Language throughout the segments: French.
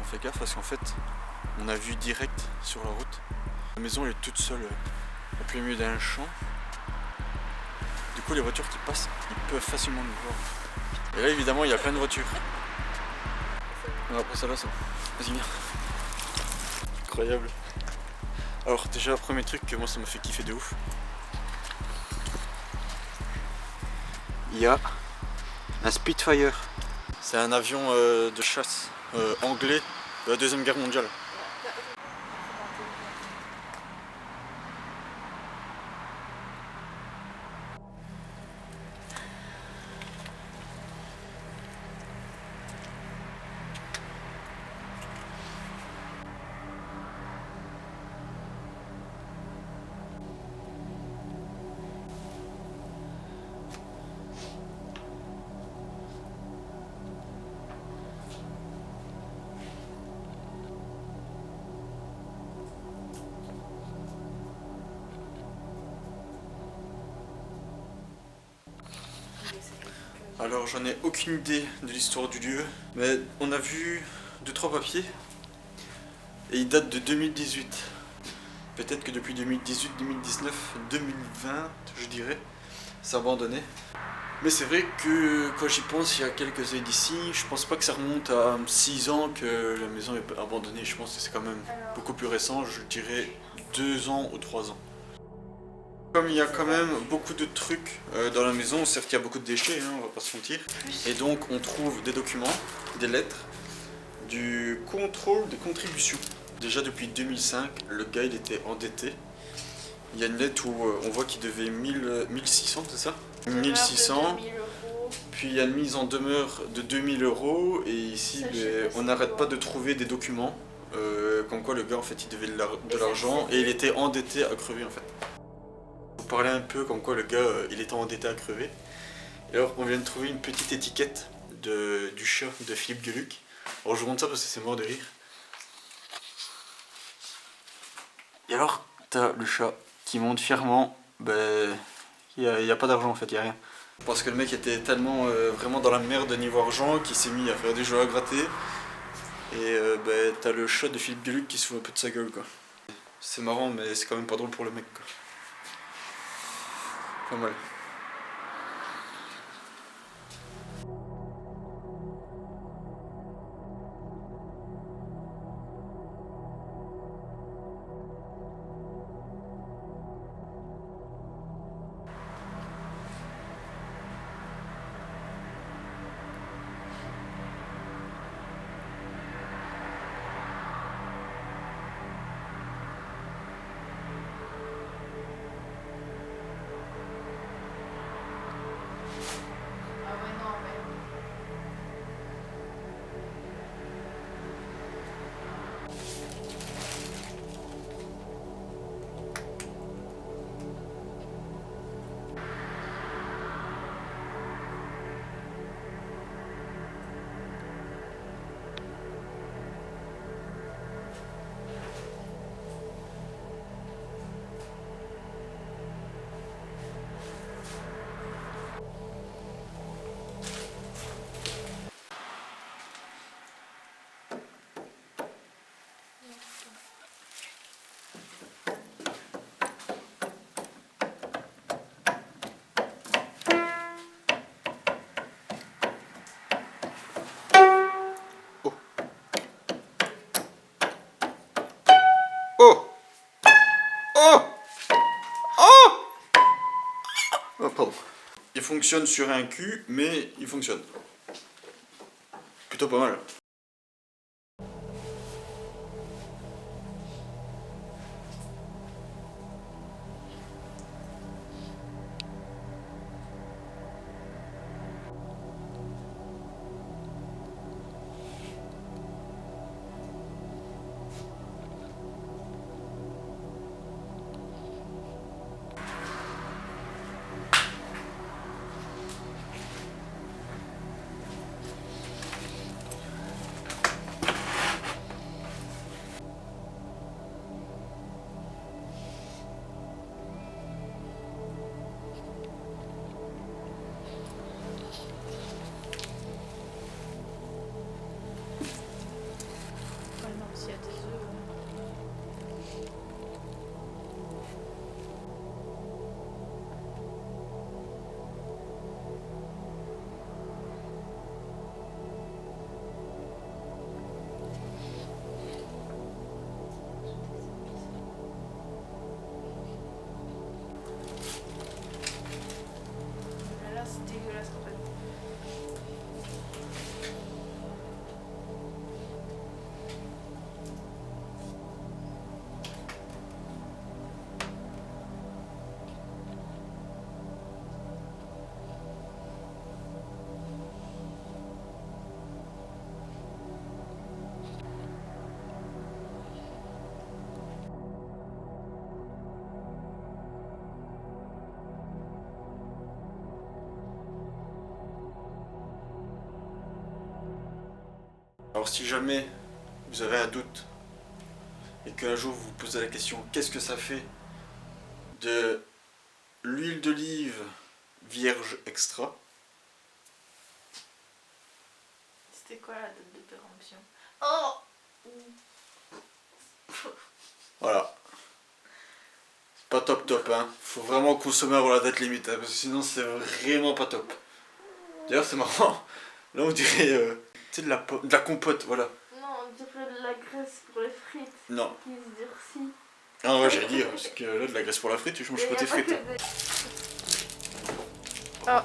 on fait gaffe parce qu'en fait on a vue direct sur la route. La maison elle est toute seule au plein milieu d'un champ. Du coup les voitures qui passent, ils peuvent facilement nous voir. Et là évidemment il y a plein de voitures. On va après ça là ça. Vas-y viens. Incroyable. Alors déjà premier truc que moi ça m'a fait kiffer de ouf. Il y a un Spitfire. C'est un avion de chasse anglais de la Deuxième Guerre mondiale. Alors j'en ai aucune idée de l'histoire du lieu, mais on a vu 2-3 papiers et ils datent de 2018. Peut-être que depuis 2018, 2019, 2020, je dirais, c'est abandonné. Mais c'est vrai que quand j'y pense, il y a quelques années d'ici, je pense pas que ça remonte à 6 ans que la maison est abandonnée. Je pense que c'est quand même beaucoup plus récent, je dirais 2 ans ou 3 ans. Comme il y a quand même beaucoup de trucs dans la maison, certes il y a beaucoup de déchets, hein, on va pas se mentir. Et donc on trouve des documents, des lettres, du contrôle des contributions. Déjà depuis 2005, le gars il était endetté. Il y a une lettre où on voit qu'il devait 1600, c'est ça 1600. Puis il y a une mise en demeure de 2000 € et ici on n'arrête pas de trouver des documents comme quoi le gars en fait il devait de l'argent et il était endetté à crever en fait. Vous parlez un peu comme quoi le gars il était endetté à crever. Et alors on vient de trouver une petite étiquette du chat de Philippe Geluck. Alors je vous montre ça parce que c'est mort de rire. Et alors t'as le chat qui montre fièrement, ben il n'y a pas d'argent en fait, il n'y a rien. Parce que le mec était tellement vraiment dans la merde niveau argent qu'il s'est mis à faire des jeux à gratter. Et ben t'as le chat de Philippe Geluck qui se fout un peu de sa gueule quoi. C'est marrant mais c'est quand même pas drôle pour le mec quoi. Pas mal. Oh! Oh! Oh! Oh, pardon. Il fonctionne sur un cul, mais il fonctionne. Plutôt pas mal. Alors si jamais vous avez un doute et qu'un jour vous vous posez la question qu'est-ce que ça fait de l'huile d'olive vierge extra. C'était quoi la date de péremption? Oh! Voilà. C'est pas top top hein. Faut vraiment consommer avant la date limite hein, parce que sinon c'est vraiment pas top. D'ailleurs c'est marrant. Là on dirait tu sais de la compote, voilà. Non, on dirait de la graisse pour les frites. Non. Qui se durcit. Ah ouais j'allais dire, parce que là de la graisse pour la frite, tu manges pas tes frites. Oh.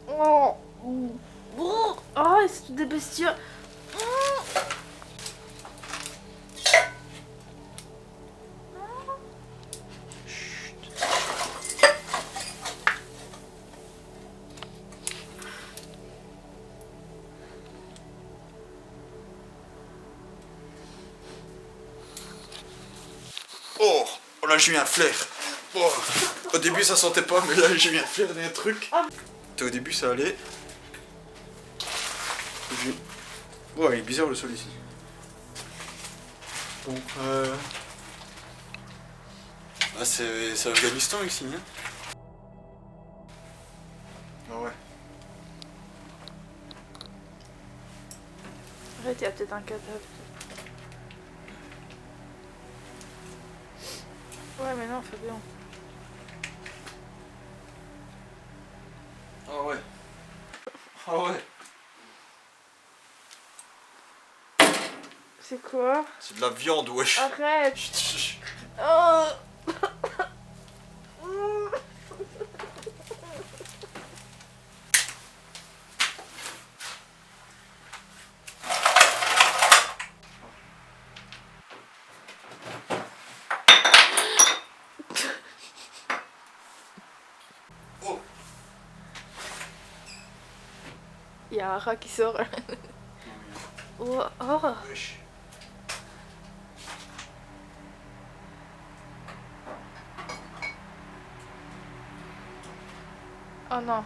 Oh. Oh, c'est des bestioles. Oh, là j'ai eu un flair. Oh, au début ça sentait pas, mais là j'ai eu un flair d'un truc. Au début ça allait. Oh, il est bizarre le sol ici. Bon, ah, c'est Afghanistan ici, hein. Ah ouais. Arrête, il y a peut-être un cadavre. Ouais, mais non, Fabien. Ah ouais. Ah ouais. C'est quoi? C'est de la viande, wesh. Arrête. Oh. Oh. Il y a un rat qui sort. Oh, oh. Wesh. Oh non.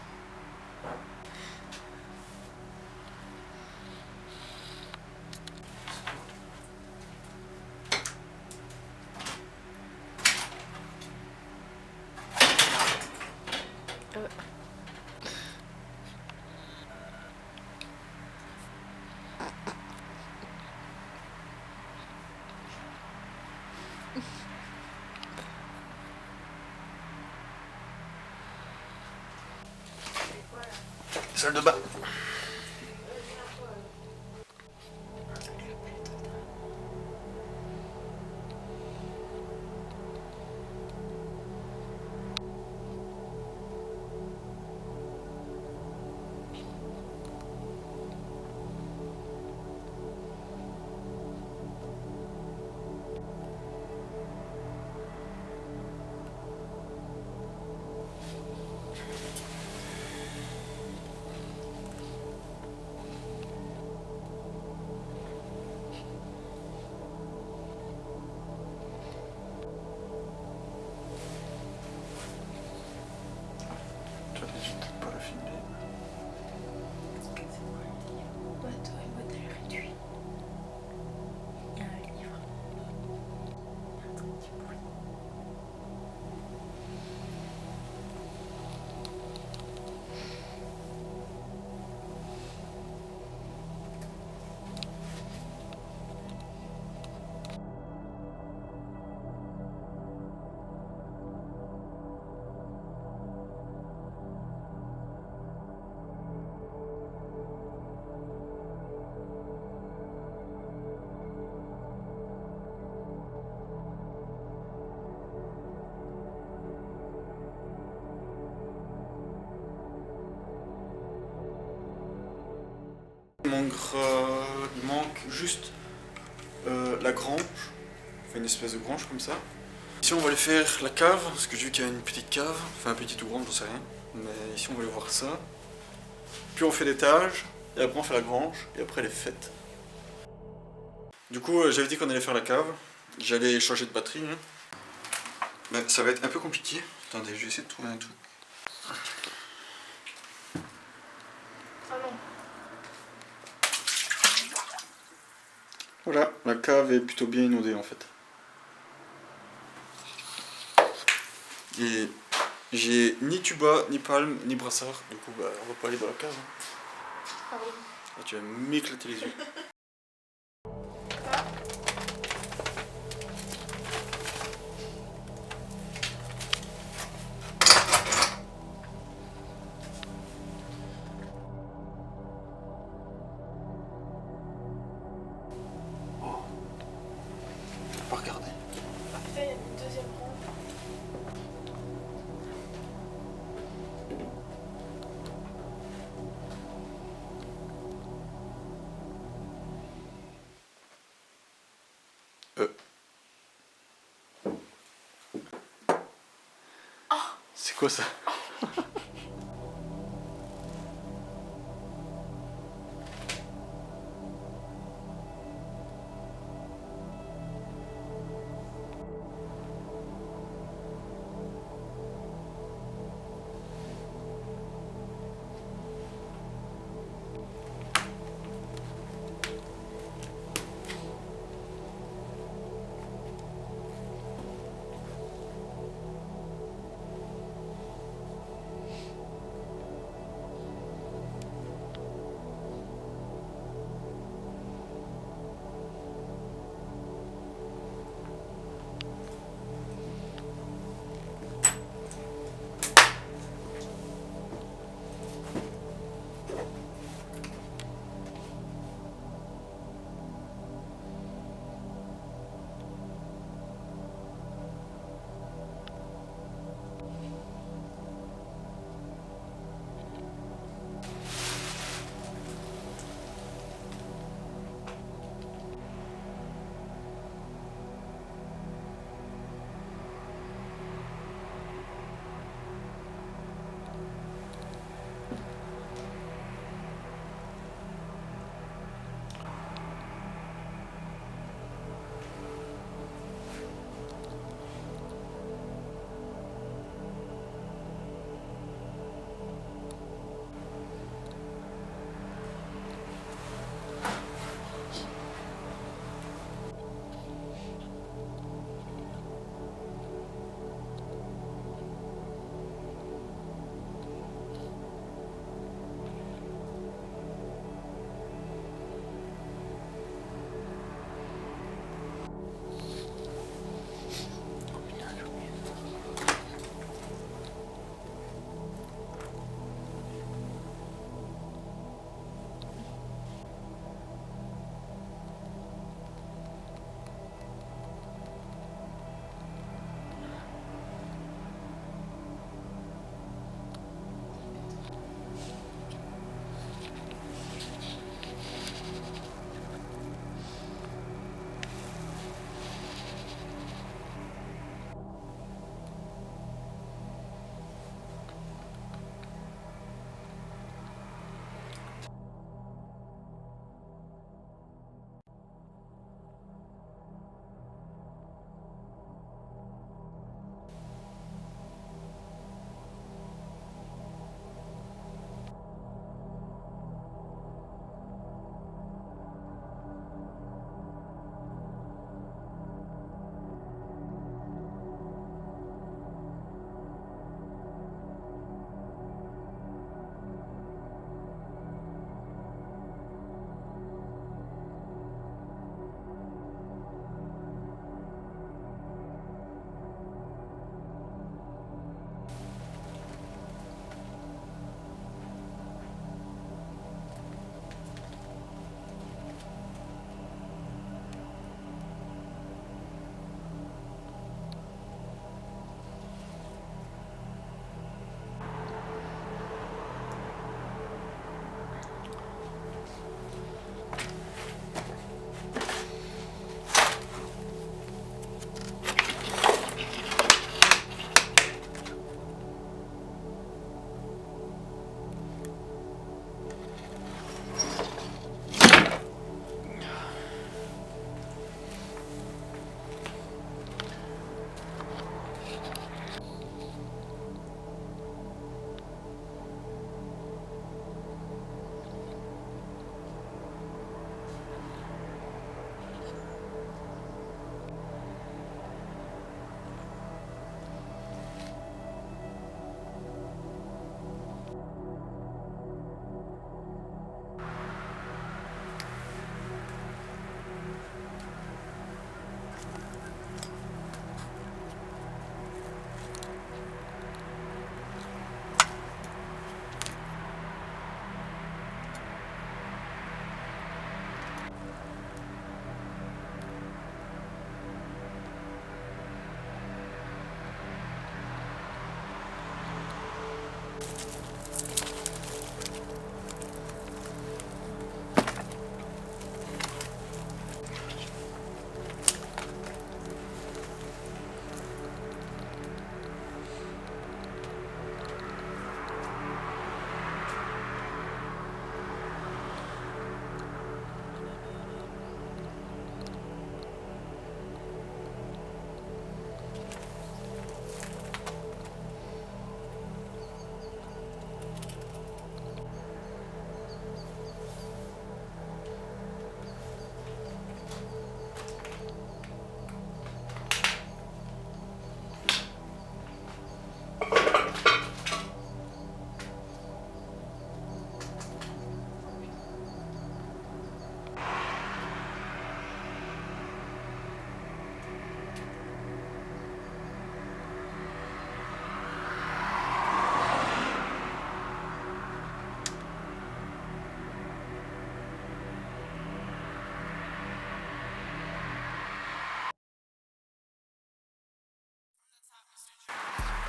Salle de bain. Il manque juste la grange. On fait une espèce de grange comme ça. Ici on va aller faire la cave, parce que j'ai vu qu'il y a une petite cave, enfin un petit ou grande, j'en sais rien. Mais ici on va aller voir ça. Puis on fait l'étage, et après on fait la grange, et après les fêtes. Du coup j'avais dit qu'on allait faire la cave. J'allais changer de batterie. Hein. Mais ça va être un peu compliqué. Attendez, je vais essayer de trouver un truc. Ma cave est plutôt bien inondée en fait. Et j'ai ni tuba, ni palme, ni brassard. Du coup, bah, on va pas aller dans la cave. Hein. Ah oui. Ah, tu vas m'éclater les yeux. Oh. Pas regarder. Après, il y a une deuxième ronde. C'est quoi ça?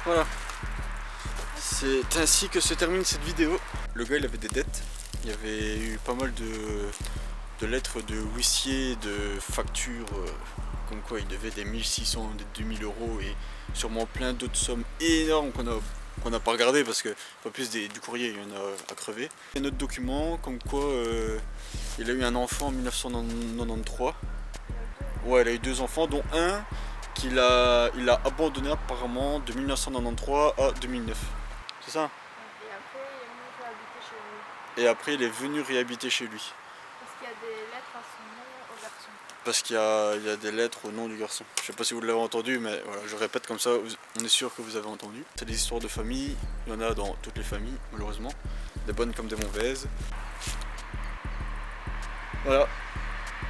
Voilà. C'est ainsi que se termine cette vidéo. Le gars il avait des dettes. Il y avait eu pas mal de lettres de huissiers, de factures, comme quoi il devait des 1600, des 2000 euros et sûrement plein d'autres sommes énormes qu'on n'a pas regardé parce que pas plus du courrier, il y en a à crever. Un autre document comme quoi il a eu un enfant en 1993. Ouais, il a eu 2 enfants, dont un qu'il a abandonné apparemment de 1993 à 2009. C'est ça? Et après il est venu réhabiter chez lui. Parce qu'il y a des lettres à son nom au garçon. Parce qu'il y a des lettres au nom du garçon. Je sais pas si vous l'avez entendu, mais voilà, je répète comme ça, on est sûr que vous avez entendu. C'est des histoires de famille, il y en a dans toutes les familles, malheureusement. Des bonnes comme des mauvaises. Voilà.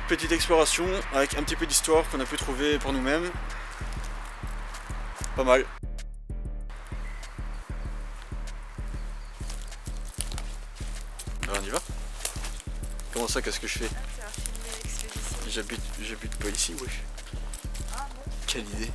Petite exploration avec un petit peu d'histoire qu'on a pu trouver pour nous-mêmes. Pas mal. Alors on y va? Comment ça, qu'est-ce que je fais? Ah, tu as filmé l'expédition. J'habite pas ici, wesh. Ah bon? Quelle idée.